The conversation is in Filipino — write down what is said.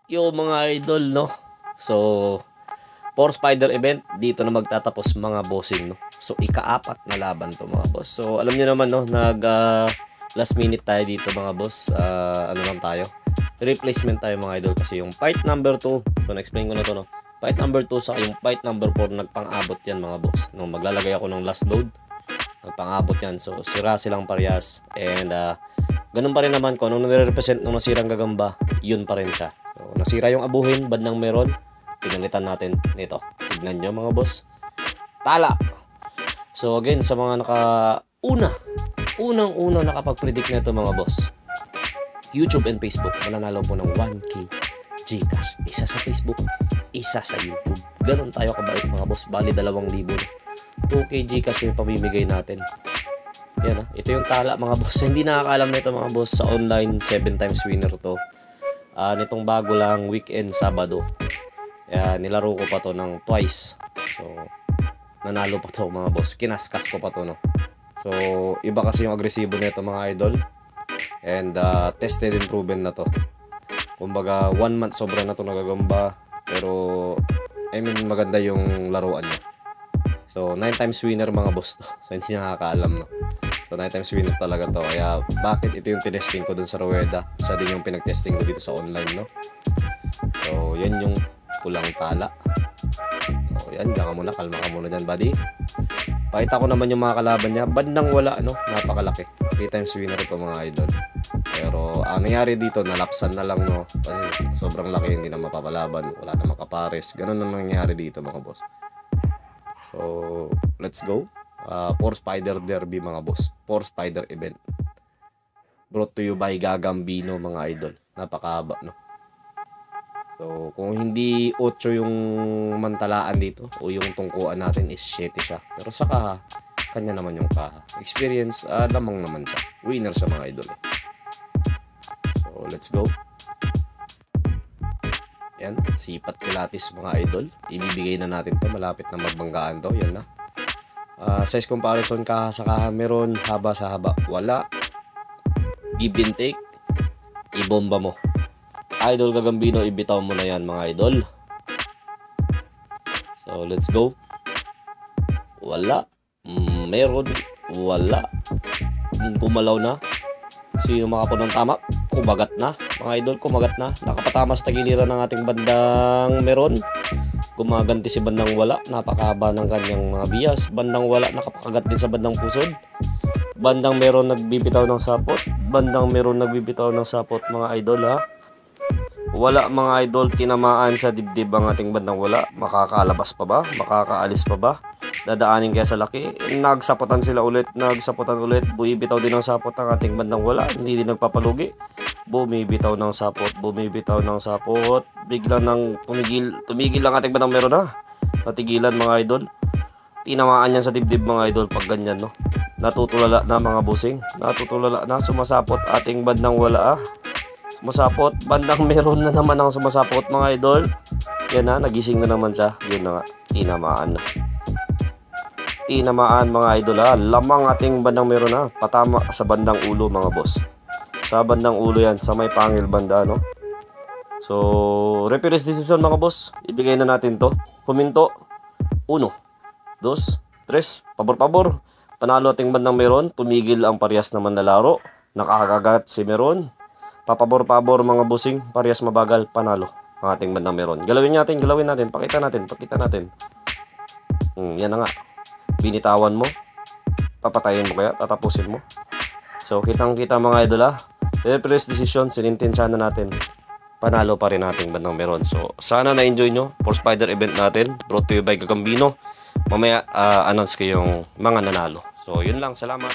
Yo mga idol, no? So, for spider event, dito na magtatapos mga bossing, no? So, ika-apat na laban to mga boss. So, alam niyo naman, no? Last minute tayo dito mga boss. Ano lang tayo? Replacement tayo mga idol kasi yung fight number 2, so na-explain ko na to, no? Fight number 2 sa yung fight number 4, nagpang-abot yan mga boss. Nung maglalagay ako ng last load, nagpang-abot yan. So, sira silang parehas. And, ganun pa rin naman kung ano nire-represent nung nasirang gagamba, yun pa rin siya. So, nasira yung abuhin, bandang meron, pinalitan natin nito. Tignan nyo mga boss. Tala! So again, sa mga unang-una nakapag-predict na ito mga boss, YouTube and Facebook, mananalo po ng 1K Gcash. Isa sa Facebook, isa sa YouTube. Ganun tayo kabait mga boss. Bali 2,000. 2K Gcash yung pamimigay natin. Yan ito yung tala mga boss. Hindi nakakaalam na ito mga boss, sa online 7 times winner to. Nitong bago lang weekend Sabado, nilaro ko pa to ng twice. So nanalo pa to mga boss, kinaskas ko pa to, no? So iba kasi yung agresibo nito mga idol. And tested and proven na to. Kumbaga 1 month sobra na to nagagamba. Pero I mean maganda yung laruan niya. So 9 times winner mga boss to. So hindi nakakaalam, no? So 9 times winner talaga to. Kaya bakit ito yung tinesting ko dun sa Rueda, isa din yung pinag-testing ko dito sa online, no? So yan yung pulang tala. So yan, diyan ka muna, kalma ka muna dyan buddy. Pakita ko naman yung mga kalaban niya. Bandang wala, no? Napakalaki. 3 times winner ito mga idol. Pero ang nangyari dito, nalapsan na lang, no? Kasi sobrang laki, hindi na mapapalaban, wala na makapares. Ganun ang nangyari dito mga boss. So let's go. For Spider Derby mga boss, for Spider event, brought to you by Gagambino mga idol. Napakahaba, no? So kung hindi 8 yung mantalaan dito o yung tungkuan natin is 7 siya. Pero sa kaha, kanya naman yung kaha. Experience, lamang naman siya. Winner siya mga idol. So let's go. Yan, sipat kilatis mga idol. Ibibigay na natin to, malapit na magbanggaan to. Yan na. Size comparison kaha sa kaha meron, haba sa haba wala. Give and take, ibomba mo. Idol Gagambino, ibitaw mo na yan mga idol. So let's go. Wala. Meron. Wala. Gumalaw na. Sino makapon ng tama? Kumagat na mga idol, kumagat na. Nakapatama sa tagiliran ng ating bandang meron. Gumaganti si bandang wala, napakahaba ng kanyang mga bias. Bandang wala, nakapakagat din sa bandang pusod. Bandang meron nagbibitaw ng sapot. Bandang meron nagbibitaw ng sapot mga idol, ha. Wala mga idol, tinamaan sa dibdib ang ating bandang wala. Makakalabas pa ba? Makakaalis pa ba? Dadaanin kaya sa laki. Nagsapotan sila ulit, nagsapotan ulit. Buibitaw din ng sapot ang ating bandang wala. Hindi din nagpapalugi. Bumibitaw ng sapot, bumibitaw ng sapot. Bigla nang tumigil ang ating bandang meron, ha. Natigilan mga idol. Tinamaan yan sa dibdib mga idol pag ganyan, no. Natutulala na mga busing. Natutulala na, sumasapot ating bandang wala, ha. Sumasapot, bandang meron na naman ang sumasapot mga idol. Yan na, nagising na naman siya. Yun na nga, tinamaan na. Tinamaan mga idol, ha. Lamang ating bandang meron, ha. Patama sa bandang ulo mga boss. Sa bandang ulo yan, sa may pangil banda, no. So reference decision mga boss, ibigay na natin to. Huminto 1, 2, 3, pabor-pabor. Panalo ating bandang meron, tumigil ang parehas naman na laro. Nakakagat si meron. Papabor-pabor mga bossing, parehas mabagal, panalo ang ating bandang meron. Galawin natin, pakita natin. Yan na nga. Binitawan mo, papatayin mo kaya, tatapusin mo. So kitang-kita mga idol, ha. Reference decision, sinintensya na natin. Panalo pa rin nating bandang meron. So sana na-enjoy nyo for Spider event natin, brought to you by Gagambino. Mamaya announce ko yung mga nanalo. So yun lang, salamat.